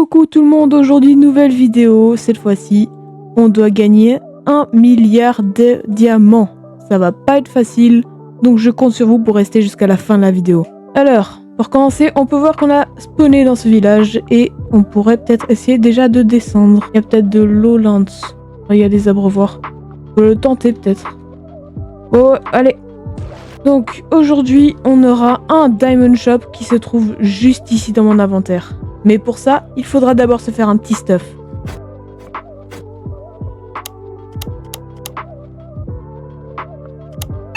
Coucou tout le monde, aujourd'hui nouvelle vidéo, cette fois-ci on doit gagner 1 milliard de diamants. Ça va pas être facile, donc je compte sur vous pour rester jusqu'à la fin de la vidéo. Alors, pour commencer, on peut voir qu'on a spawné dans ce village et on pourrait peut-être essayer déjà de descendre. Il y a peut-être de Lowlands, il y a des abreuvoirs. On peut le tenter peut-être. Oh, allez. Donc aujourd'hui, on aura un Diamond Shop qui se trouve juste ici dans mon inventaire. Mais pour ça, il faudra d'abord se faire un petit stuff.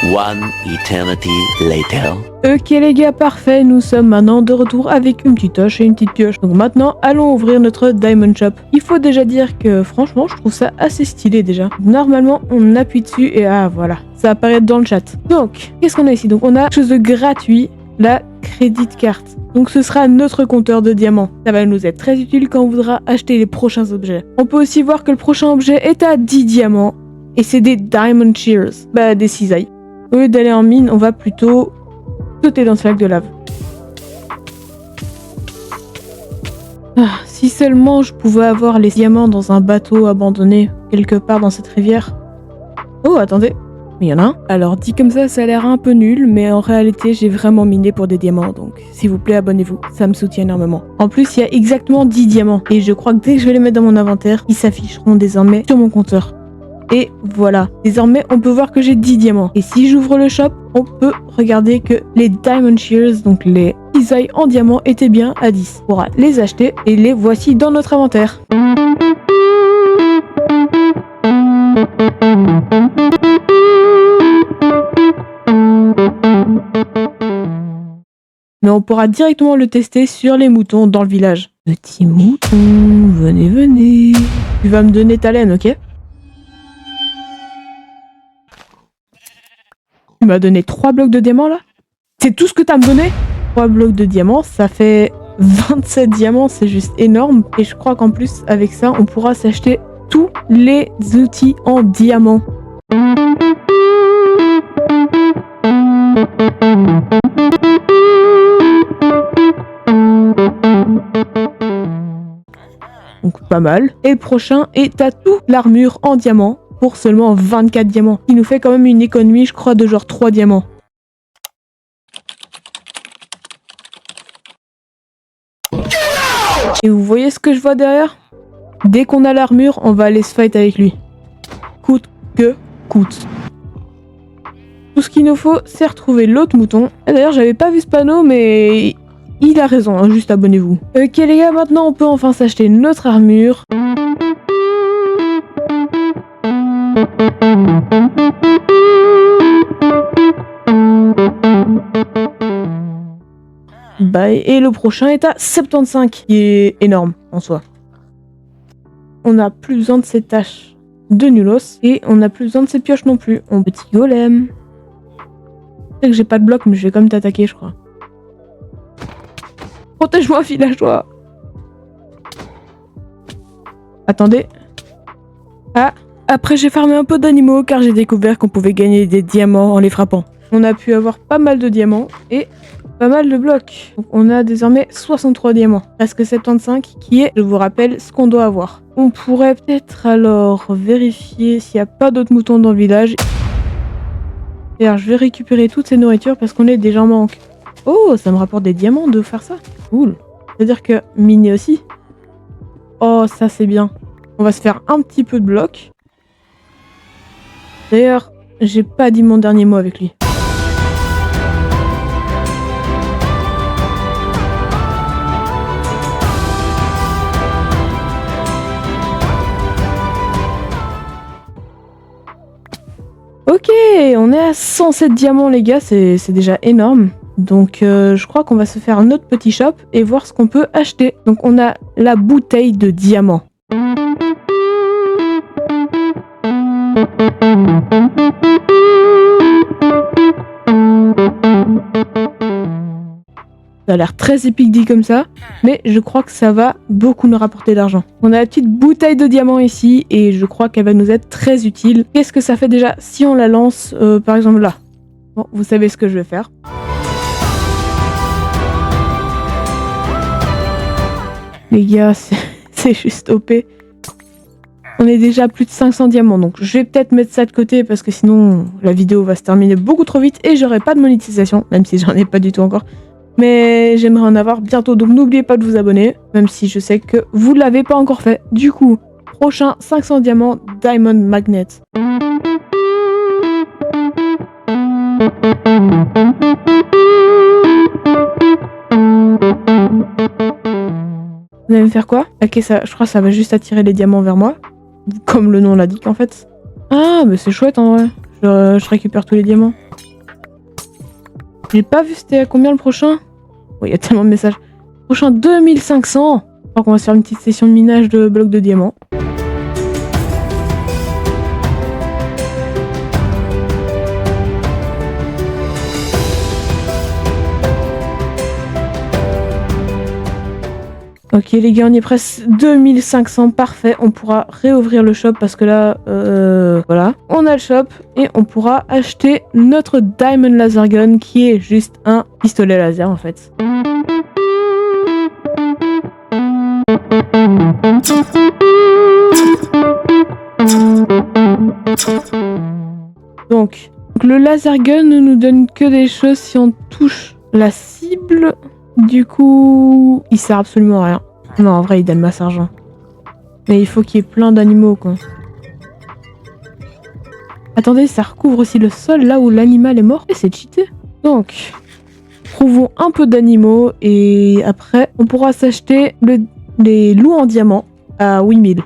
One eternity later. Ok les gars, parfait, nous sommes maintenant de retour avec une petite toche et une petite pioche. Donc maintenant, allons ouvrir notre Diamond Shop. Il faut déjà dire que franchement, je trouve ça assez stylé déjà. Normalement, on appuie dessus et ah voilà, ça apparaît dans le chat. Donc, qu'est-ce qu'on a ici? Donc on a quelque chose de gratuit, la Credit Card. Donc ce sera notre compteur de diamants. Ça va nous être très utile quand on voudra acheter les prochains objets. On peut aussi voir que le prochain objet est à 10 diamants et c'est des Diamond Shears, bah des cisailles. Au lieu d'aller en mine, on va plutôt sauter dans ce lac de lave. Ah, si seulement je pouvais avoir les diamants dans un bateau abandonné quelque part dans cette rivière. Oh, attendez, il y en a un. Alors dit comme ça a l'air un peu nul, mais en réalité j'ai vraiment miné pour des diamants, donc s'il vous plaît abonnez-vous, ça me soutient énormément. En plus il y a exactement 10 diamants, et je crois que dès que je vais les mettre dans mon inventaire, ils s'afficheront désormais sur mon compteur. Et voilà, désormais on peut voir que j'ai 10 diamants. Et si j'ouvre le shop, on peut regarder que les Diamond Shears, donc les cisailles en diamant, étaient bien à 10. On pourra les acheter et les voici dans notre inventaire. Mais on pourra directement le tester sur les moutons dans le village. Petit mouton, venez, venez. Tu vas me donner ta laine, ok? Tu m'as donné 3 blocs de diamants là? C'est tout ce que t'as me donné? 3 blocs de diamants, ça fait 27 diamants, c'est juste énorme. Et je crois qu'en plus, avec ça, on pourra s'acheter tous les outils en diamant. Donc pas mal. Et le prochain est à tout l'armure en diamant. Pour seulement 24 diamants. Il nous fait quand même une économie, je crois, de genre 3 diamants. Et vous voyez ce que je vois derrière? Dès qu'on a l'armure, on va aller se fight avec lui. Coûte que coûte. Tout ce qu'il nous faut, c'est retrouver l'autre mouton. Et d'ailleurs, j'avais pas vu ce panneau, mais il a raison, hein, juste abonnez-vous. Ok les gars, maintenant on peut enfin s'acheter notre armure. Bah, et le prochain est à 75, qui est énorme en soi. On n'a plus besoin de ces tâches de nulos et on n'a plus besoin de ces pioches non plus. On petit golem. Je sais que j'ai pas de bloc, mais je vais quand même t'attaquer, je crois. Protège-moi, villageois. Attendez. Ah. Après j'ai farmé un peu d'animaux car j'ai découvert qu'on pouvait gagner des diamants en les frappant. On a pu avoir pas mal de diamants et pas mal de blocs. Donc on a désormais 63 diamants, presque 75 qui est, je vous rappelle, ce qu'on doit avoir. On pourrait peut-être alors vérifier s'il n'y a pas d'autres moutons dans le village. Et alors je vais récupérer toutes ces nourritures parce qu'on est déjà en manque. Oh, ça me rapporte des diamants de faire ça. Cool. C'est-à-dire que miner aussi. Oh, ça c'est bien. On va se faire un petit peu de blocs. D'ailleurs, j'ai pas dit mon dernier mot avec lui. Ok, on est à 107 diamants les gars, c'est déjà énorme. Donc je crois qu'on va se faire un autre petit shop et voir ce qu'on peut acheter. Donc on a la bouteille de diamants. Ça a l'air très épique dit comme ça, mais je crois que ça va beaucoup nous rapporter d'argent. On a la petite bouteille de diamants ici, et je crois qu'elle va nous être très utile. Qu'est-ce que ça fait déjà si on la lance, par exemple là? Bon, vous savez ce que je vais faire. Les gars, c'est juste OP. On est déjà à plus de 500 diamants, donc je vais peut-être mettre ça de côté parce que sinon la vidéo va se terminer beaucoup trop vite et j'aurai pas de monétisation, même si j'en ai pas du tout encore. Mais j'aimerais en avoir bientôt, donc n'oubliez pas de vous abonner, même si je sais que vous l'avez pas encore fait. Du coup, prochain 500 diamants Diamond Magnet. Vous allez me faire quoi? Ok, ça, je crois que ça va juste attirer les diamants vers moi. Comme le nom l'indique en fait. Ah, mais c'est chouette en vrai. Je récupère tous les diamants. J'ai pas vu c'était à combien le prochain? Oui, il y a tellement de messages. Prochain 2500. Je crois qu'on va se faire une petite session de minage de blocs de diamants. Ok les gars, on est presque 2500, parfait. On pourra réouvrir le shop parce que là, voilà. On a le shop et on pourra acheter notre Diamond Laser Gun qui est juste un pistolet laser en fait. Donc le Laser Gun ne nous donne que des choses si on touche la cible. Du coup, il sert absolument à rien. Non, en vrai, il donne masse argent. Mais il faut qu'il y ait plein d'animaux, quoi. Attendez, ça recouvre aussi le sol là où l'animal est mort. Et c'est cheaté. Donc, trouvons un peu d'animaux et après, on pourra s'acheter les loups en diamant à 8000.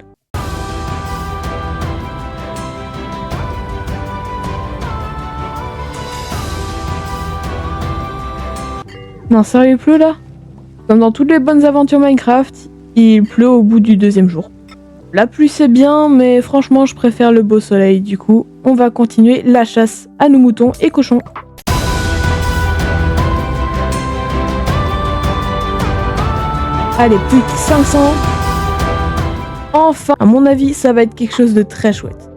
Non, sérieux, il pleut là? Comme dans toutes les bonnes aventures Minecraft, il pleut au bout du 2e jour. La pluie c'est bien, mais franchement je préfère le beau soleil. Du coup, on va continuer la chasse à nos moutons et cochons. Allez, plus de 500. Enfin, à mon avis, ça va être quelque chose de très chouette.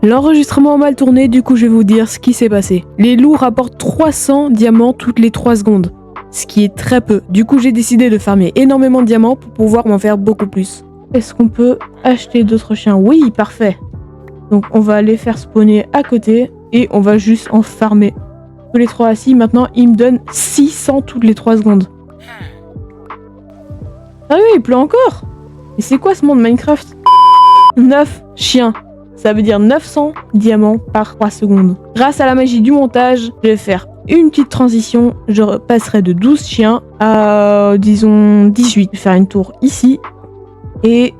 L'enregistrement a mal tourné, du coup je vais vous dire ce qui s'est passé. Les loups rapportent 300 diamants toutes les 3 secondes, ce qui est très peu. Du coup j'ai décidé de farmer énormément de diamants pour pouvoir m'en faire beaucoup plus. Est-ce qu'on peut acheter d'autres chiens? Oui, parfait. Donc on va les faire spawner à côté et on va juste en farmer. Tous les 3 assis, maintenant il me donne 600 toutes les 3 secondes. Ah oui, il pleut encore. Et c'est quoi ce monde Minecraft? 9 chiens. Ça veut dire 900 diamants par 3 secondes. Grâce à la magie du montage, je vais faire une petite transition. Je passerai de 12 chiens à, disons, 18. Je vais faire une tour ici. Et...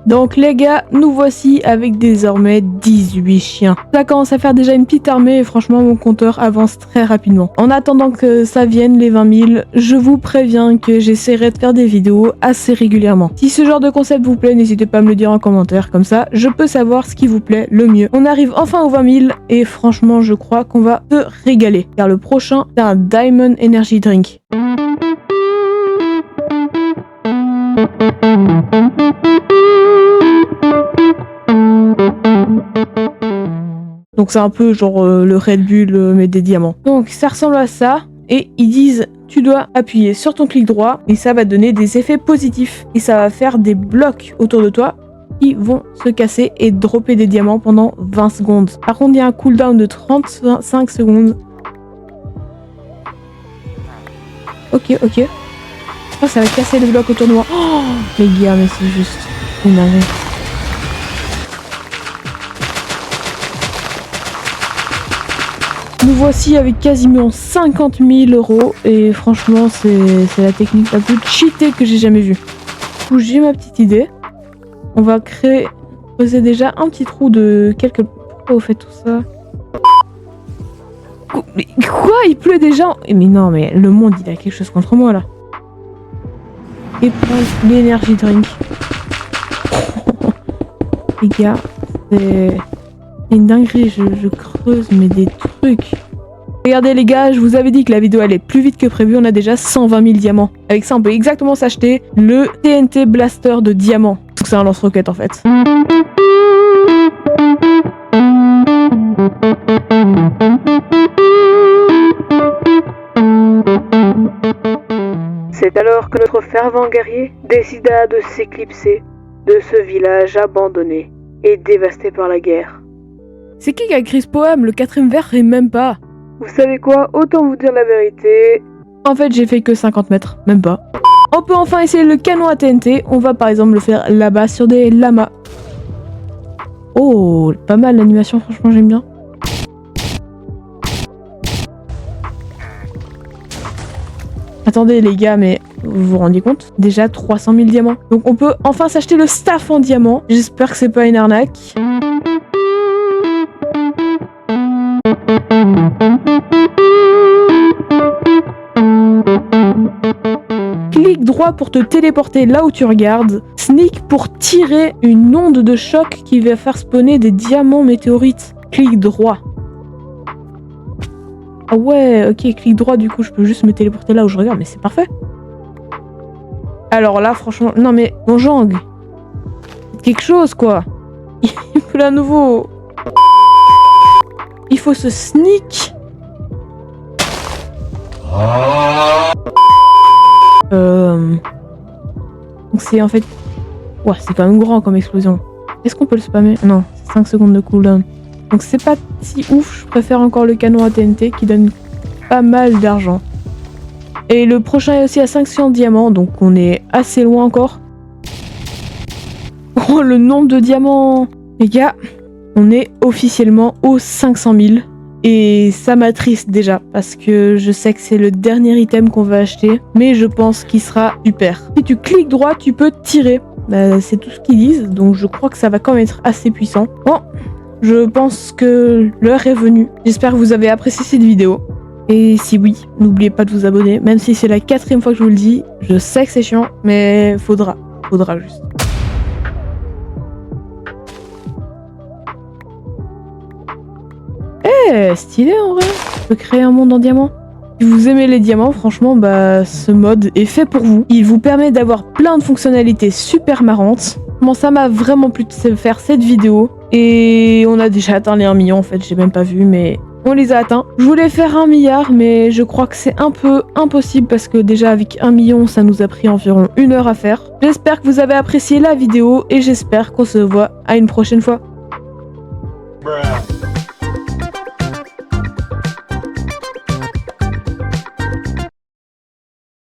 donc les gars, nous voici avec désormais 18 chiens. Ça commence à faire déjà une petite armée et franchement mon compteur avance très rapidement. En attendant que ça vienne les 20 000, je vous préviens que j'essaierai de faire des vidéos assez régulièrement. Si ce genre de concept vous plaît, n'hésitez pas à me le dire en commentaire, comme ça je peux savoir ce qui vous plaît le mieux. On arrive enfin aux 20 000 et franchement je crois qu'on va se régaler. Car le prochain, c'est un Diamond Energy Drink. Donc c'est un peu genre le Red Bull mais des diamants. Donc ça ressemble à ça et ils disent tu dois appuyer sur ton clic droit et ça va donner des effets positifs et ça va faire des blocs autour de toi qui vont se casser et dropper des diamants pendant 20 secondes. Par contre il y a un cooldown de 35 secondes. Ok. Oh, ça va casser les blocs autour de moi. Oh, les gars, mais c'est juste une arrêt. Nous voici avec quasiment 50 000 € et franchement, c'est la technique la plus cheatée que j'ai jamais vue. Du coup, j'ai ma petite idée. On va creuser déjà un petit trou de quelques... Pourquoi vous faites tout ça? Mais quoi? Il pleut déjà? Mais non, mais le monde, il a quelque chose contre moi, là. Et prendre l'énergie drink. Les gars, c'est une dinguerie, je creuse mais des trucs. Regardez les gars, je vous avais dit que la vidéo allait plus vite que prévu, on a déjà 120 000 diamants. Avec ça on peut exactement s'acheter le TNT Blaster de diamants. C'est un lance-roquette en fait. alors que notre fervent guerrier décida de s'éclipser de ce village abandonné et dévasté par la guerre. C'est qui a écrit ce poème? Le 4e vers rime même pas. Vous savez quoi? Autant vous dire la vérité. En fait, j'ai fait que 50 mètres, même pas. On peut enfin essayer le canon à TNT. On va par exemple le faire là-bas sur des lamas. Oh, pas mal l'animation, franchement j'aime bien. Attendez les gars, mais vous vous rendez compte? Déjà 300 000 diamants. Donc on peut enfin s'acheter le staff en diamant. J'espère que c'est pas une arnaque. Clique droit pour te téléporter là où tu regardes. Sneak pour tirer une onde de choc qui va faire spawner des diamants météorites. Clique droit. Ah ouais, ok, clic droit, du coup je peux juste me téléporter là où je regarde, mais c'est parfait. Alors là, franchement, non mais, mon Jang, quelque chose quoi. Il faut à nouveau. Il faut se sneak. Donc c'est en fait... Ouais, c'est quand même grand comme explosion. Est-ce qu'on peut le spammer? Non, c'est 5 secondes de cooldown. Donc c'est pas si ouf, je préfère encore le canon à TNT qui donne pas mal d'argent. Et le prochain est aussi à 500 diamants, donc on est assez loin encore. Oh, le nombre de diamants! Les gars, on est officiellement aux 500 000. Et ça m'attriste déjà, parce que je sais que c'est le dernier item qu'on va acheter, mais je pense qu'il sera super. Si tu cliques droit, tu peux tirer. Bah, c'est tout ce qu'ils disent, donc je crois que ça va quand même être assez puissant. Bon, je pense que l'heure est venue. J'espère que vous avez apprécié cette vidéo. Et si oui, n'oubliez pas de vous abonner, même si c'est la 4e fois que je vous le dis. Je sais que c'est chiant, mais faudra juste. Stylé en vrai. Je peux créer un monde en diamant. Si vous aimez les diamants, franchement, bah ce mode est fait pour vous. Il vous permet d'avoir plein de fonctionnalités super marrantes. Bon, ça m'a vraiment plu de faire cette vidéo. Et on a déjà atteint les 1 million en fait, j'ai même pas vu, mais on les a atteints. Je voulais faire 1 milliard, mais je crois que c'est un peu impossible parce que déjà avec 1 million, ça nous a pris environ 1 heure à faire. J'espère que vous avez apprécié la vidéo et j'espère qu'on se voit à une prochaine fois.